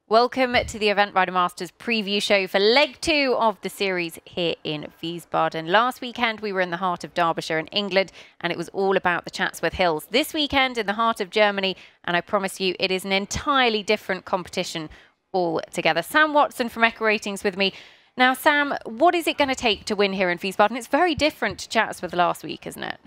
Welcome to the Event Rider Masters preview show for leg 2 of the series here in Wiesbaden. Last weekend we were in the heart of Derbyshire in England and it was all about the Chatsworth Hills. This weekend in the heart of Germany, and I promise you it is an entirely different competition altogether. Sam Watson from EquiRatings with me. Now Sam, what is it going to take to win here in Wiesbaden? It's very different to Chatsworth last week, isn't it?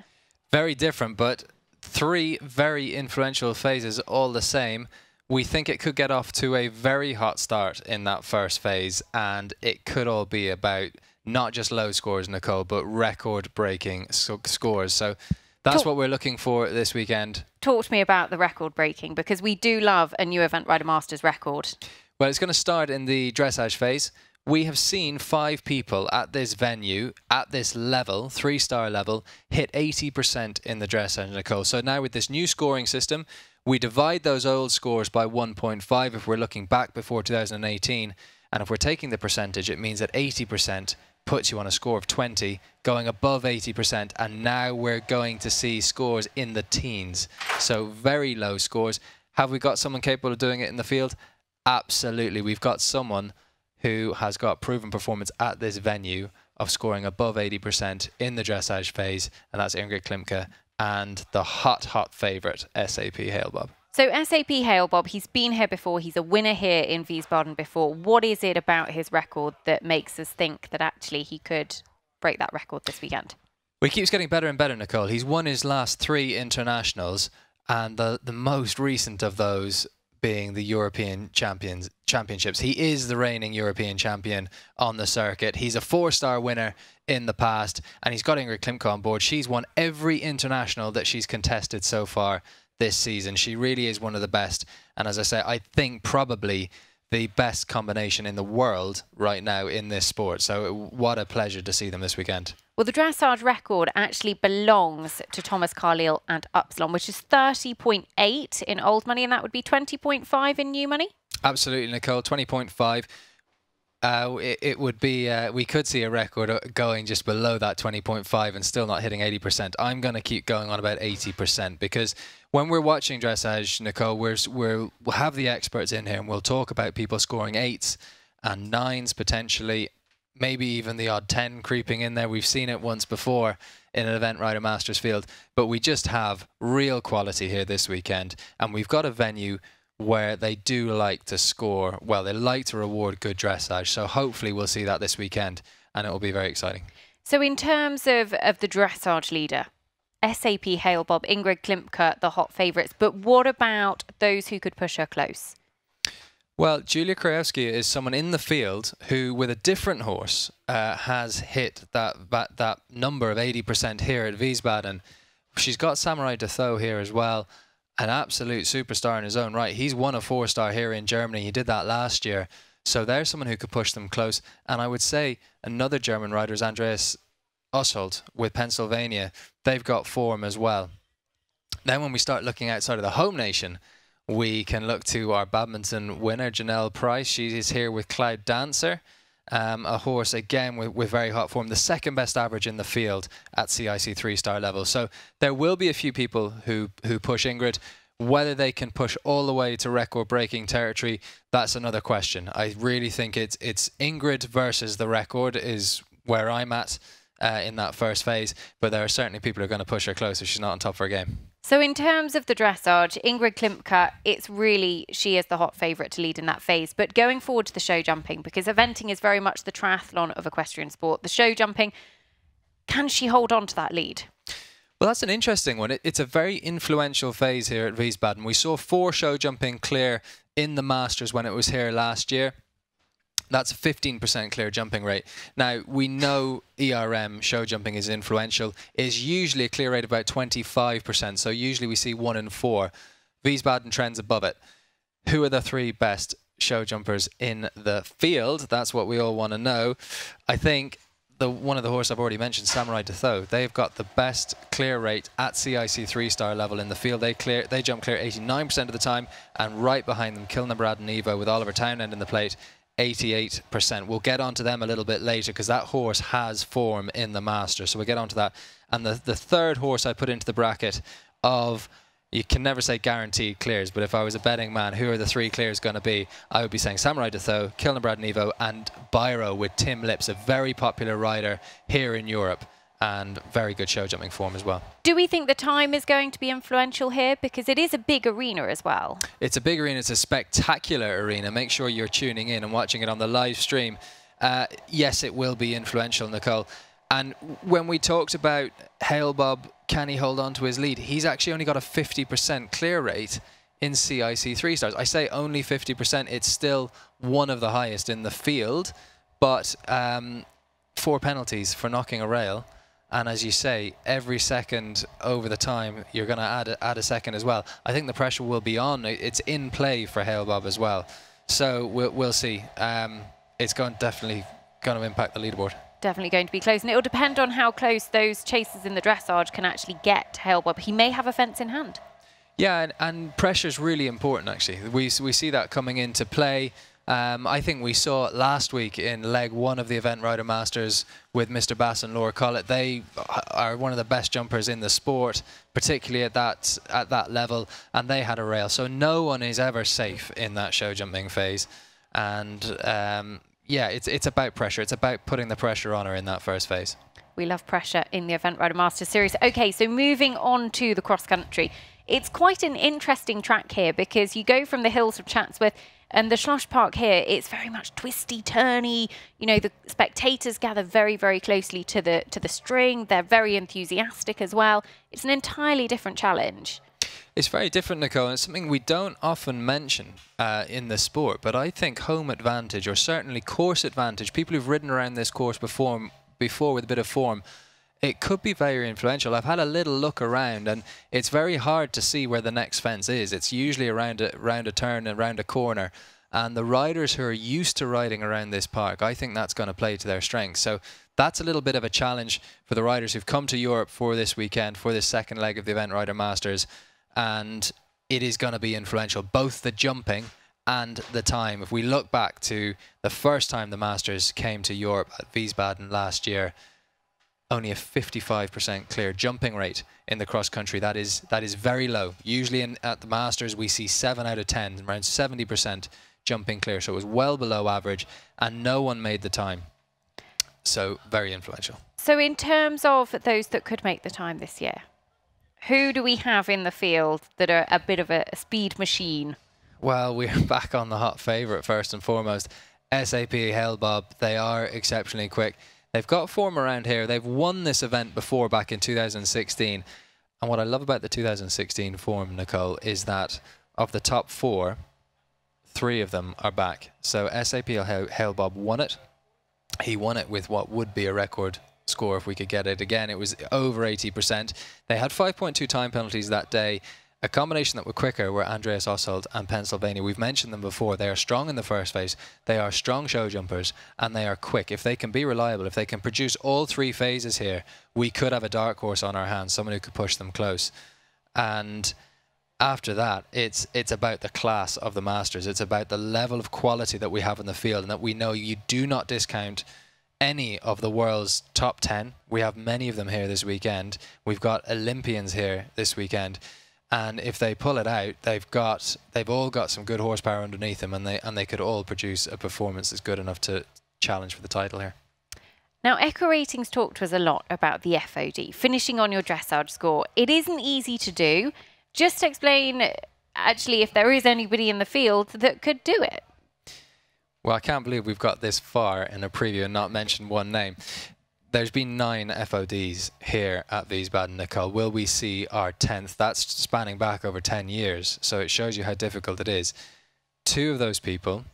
Very different, but 3 very influential phases all the same. We think it could get off to a very hot start in that first phase, and it could all be about not just low scores, Nicole, but record-breaking scores. So that's what we're looking for this weekend. Talk to me about the record-breaking, because we do love a new Event Rider Masters record. Well, it's going to start in the dressage phase. We have seen 5 people at this venue, at this level, 3-star level, hit 80% in the dressage, Nicole. So now with this new scoring system, we divide those old scores by 1.5 if we're looking back before 2018. And if we're taking the percentage, it means that 80% puts you on a score of 20, going above 80%. And now we're going to see scores in the teens. So very low scores. Have we got someone capable of doing it in the field? Absolutely. We've got someone who has got proven performance at this venue of scoring above 80% in the dressage phase, and that's Ingrid Klimke and the hot favourite, SAP Hailbob. So SAP Hailbob, he's been here before, he's a winner here in Wiesbaden before. What is it about his record that makes us think that actually he could break that record this weekend? Well, he keeps getting better and better, Nicole. He's won his last 3 internationals, and the most recent of those being the European Championships. He is the reigning European champion on the circuit. He's a 4-star winner in the past, and he's got Ingrid Klimke on board. She's won every international that she's contested so far this season. She really is one of the best, and as I say, I think probably the best combination in the world right now in this sport. So what a pleasure to see them this weekend. Well, the dressage record actually belongs to Thomas Carlyle and Upsilon, which is 30.8 in old money, and that would be 20.5 in new money? Absolutely, Nicole, 20.5. It would be, we could see a record going just below that 20.5 and still not hitting 80%. I'm going to keep going on about 80% because when we're watching dressage, Nicole, we'll have the experts in here and we'll talk about people scoring 8s and 9s potentially, maybe even the odd 10 creeping in there. We've seen it once before in an Event Rider Masters field, but we just have real quality here this weekend, and we've got a venue where they do like to score, well, they like to reward good dressage. So hopefully we'll see that this weekend, and it will be very exciting. So in terms of the dressage leader, SAP Hailbob, Ingrid Klimke, the hot favourites, but what about those who could push her close? Well, Julia Krajewski is someone in the field who, with a different horse, has hit that number of 80% here at Wiesbaden. She's got Samurai Detho here as well, an absolute superstar in his own right. He's won a 4-star here in Germany. He did that last year. So there's someone who could push them close. And I would say another German rider is Andreas Oshold with Pennsylvania. They've got form as well. Then when we start looking outside of the home nation, we can look to our badminton winner, Janelle Price. She is here with Cloud Dancer, a horse, again, with very hot form, the 2nd best average in the field at CIC 3-star level. So there will be a few people who push Ingrid. Whether they can push all the way to record-breaking territory, that's another question. I really think it's Ingrid versus the record is where I'm at in that first phase, but there are certainly people who are going to push her close if she's not on top of her game. So in terms of the dressage, Ingrid Klimke, it's really, she is the hot favourite to lead in that phase. But going forward to the show jumping, because eventing is very much the triathlon of equestrian sport, the show jumping, can she hold on to that lead? Well, that's an interesting one. It's a very influential phase here at Wiesbaden. We saw 4 show jumping clear in the Masters when it was here last year. That's a 15% clear jumping rate. Now, we know ERM, show jumping, is influential, is usually a clear rate of about 25%. So usually we see 1 in 4. Wiesbaden trends above it. Who are the 3 best show jumpers in the field? That's what we all want to know. I think one of the horses I've already mentioned, Samurai Detho, they've got the best clear rate at CIC 3-star level in the field. They jump clear 89% of the time, and right behind them, Kilna Brad and Evo with Oliver Townend in the plate, 88%. We'll get onto them a little bit later because that horse has form in the Masters. So we'll get onto that. And the 3rd horse I put into the bracket of You can never say guaranteed clears, but if I was a betting man, who are the 3 clears going to be? I would be saying Samurai Detho, Kilnabrad Nevo, and Biro with Tim Lips, a very popular rider here in Europe, and very good show jumping form as well. Do we think the time is going to be influential here? Because it is a big arena as well. It's a big arena. It's a spectacular arena. Make sure you're tuning in and watching it on the live stream. Yes, it will be influential, Nicole. And when we talked about Hale-Bob, can he hold on to his lead? He's actually only got a 50% clear rate in CIC 3 stars. I say only 50%. It's still one of the highest in the field, but 4 penalties for knocking a rail. And as you say, every second over the time, you're going to add a second as well. I think the pressure will be on. It's in play for Hale-Bob as well. So we'll see. It's definitely going to impact the leaderboard. Definitely going to be close, and it'll depend on how close those chasers in the dressage can actually get Hale-Bob. He may have a fence in hand. Yeah, and pressure's really important, actually. We see that coming into play. I think we saw it last week in leg 1 of the Event Rider Masters with Mr. Bass and Laura Collett. They are one of the best jumpers in the sport, particularly at that level, and they had a rail. So no one is ever safe in that show jumping phase. And yeah, it's about pressure. It's about putting the pressure on her in that first phase. We love pressure in the Event Rider Masters series. Okay, so moving on to the cross country. It's quite an interesting track here because you go from the hills of Chatsworth and the Schloss Park here, it's very much twisty, turny. You know, the spectators gather very, very closely to the string. They're very enthusiastic as well. It's an entirely different challenge. It's very different, Nicole, and it's something we don't often mention in the sport, but I think home advantage, or certainly course advantage, people who've ridden around this course before with a bit of form, it could be very influential. I've had a little look around, and it's very hard to see where the next fence is. It's usually around a turn and around a corner, and the riders who are used to riding around this park, I think that's going to play to their strengths. So that's a little bit of a challenge for the riders who've come to Europe for this weekend, for this second leg of the Event Rider Masters. And it is going to be influential, both the jumping and the time. If we look back to the first time the Masters came to Europe at Wiesbaden last year, only a 55% clear jumping rate in the cross country. That is very low. Usually at the Masters we see 7 out of 10, around 70% jumping clear. So it was well below average, and no one made the time. So very influential. So in terms of those that could make the time this year, who do we have in the field that are a bit of a speed machine? Well, we're back on the hot favourite first and foremost. SAP Hale-Bob, they are exceptionally quick. They've got form around here. They've won this event before back in 2016. And what I love about the 2016 form, Nicole, is that of the top 4, 3 of them are back. So SAP Hale-Bob won it. He won it with what would be a record score if we could get it again. It was over 80%. They had 5.2 time penalties that day. A combination that were quicker were Andreas Oswald and Pennsylvania. We've mentioned them before. They are strong in the first phase. They are strong show jumpers, and they are quick. If they can be reliable, if they can produce all 3 phases here, we could have a dark horse on our hands, someone who could push them close. And after that, it's about the class of the Masters. It's about the level of quality that we have in the field, and that we know you do not discount any of the world's top 10. We have many of them here this weekend. We've got Olympians here this weekend. And if they pull it out, they've all got some good horsepower underneath them, and they could all produce a performance that's good enough to challenge for the title here. Now, EquiRatings talked to us a lot about the FOD, finishing on your dressage score. It isn't easy to do. Just explain, actually, if there is anybody in the field that could do it. Well, I can't believe we've got this far in a preview and not mentioned one name. There's been 9 FODs here at Wiesbaden, Nicole. Will we see our 10th? That's spanning back over 10 years, so it shows you how difficult it is. 2 of those people,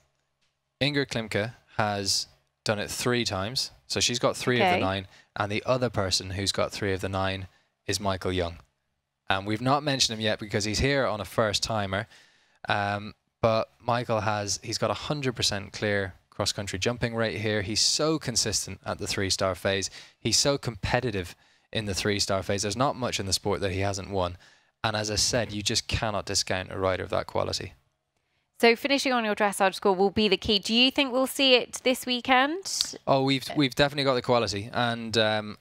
Ingrid Klimke has done it 3 times, so she's got 3 of the 9, and the other person who's got 3 of the 9 is Michael Young. And we've not mentioned him yet because he's here on a first-timer. But Michael he's got 100% clear cross-country jumping rate here. He's so consistent at the 3-star phase. He's so competitive in the 3-star phase. There's not much in the sport that he hasn't won. And as I said, you just cannot discount a rider of that quality. So finishing on your dressage score will be the key. Do you think we'll see it this weekend? Oh, we've definitely got the quality, and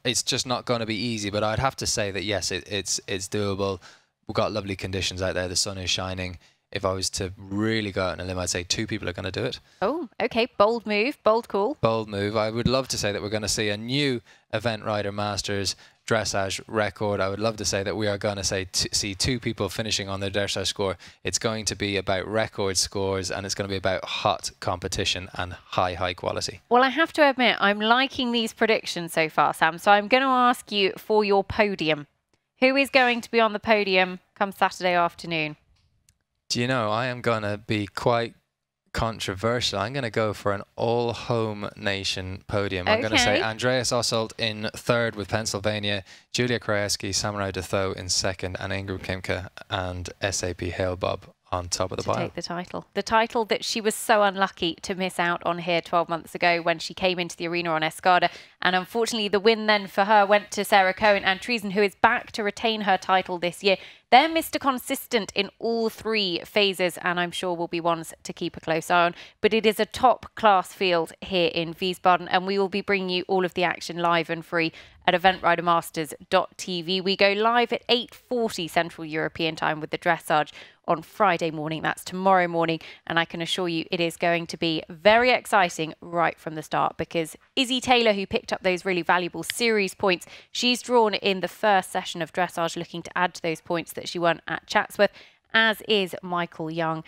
it's just not going to be easy. But I'd have to say that yes, it's doable. we've got lovely conditions out there. The sun is shining. If I was to really go out on a limb, I'd say 2 people are going to do it. Oh, okay. Bold move. Bold call. Bold move. I would love to say that we're going to see a new Event Rider Masters dressage record. I would love to say that we are going to see 2 people finishing on their dressage score. It's going to be about record scores, and it's going to be about hot competition and high quality. Well, I have to admit, I'm liking these predictions so far, Sam. So I'm going to ask you for your podium. Who is going to be on the podium come Saturday afternoon? Do you know, I am going to be quite controversial. I'm going to go for an all-home nation podium. I'm going to say Andreas Ossold in 3rd with Pennsylvania, Julia Krajewski, Samurai Detho in 2nd, and Ingrid Klimke and SAP Hale-Bob on top of the pile. Take the title. The title that she was so unlucky to miss out on here 12 months ago when she came into the arena on Escada. And unfortunately, the win then for her went to Sarah Cohen and Treason, who is back to retain her title this year. They're Mr. Consistent in all 3 phases, and I'm sure will be ones to keep a close eye on. But it is a top-class field here in Wiesbaden, and we will be bringing you all of the action live and free at eventridermasters.tv. We go live at 8:40 Central European time with the dressage on Friday morning. That's tomorrow morning, and I can assure you it is going to be very exciting right from the start, because Izzy Taylor, who picked up those really valuable series points, she's drawn in the first session of dressage, looking to add to those points that she won at Chatsworth, as is Michael Young.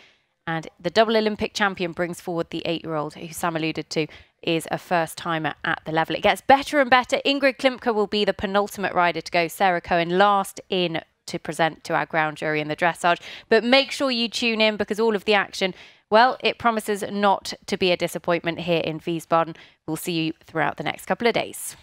And the double Olympic champion brings forward the 8-year-old, who Sam alluded to is a first-timer at the level. It gets better and better. Ingrid Klimke will be the penultimate rider to go. Sarah Cohen last in to present to our ground jury in the dressage. But make sure you tune in, because all of the action, well, it promises not to be a disappointment here in Wiesbaden. We'll see you throughout the next couple of days.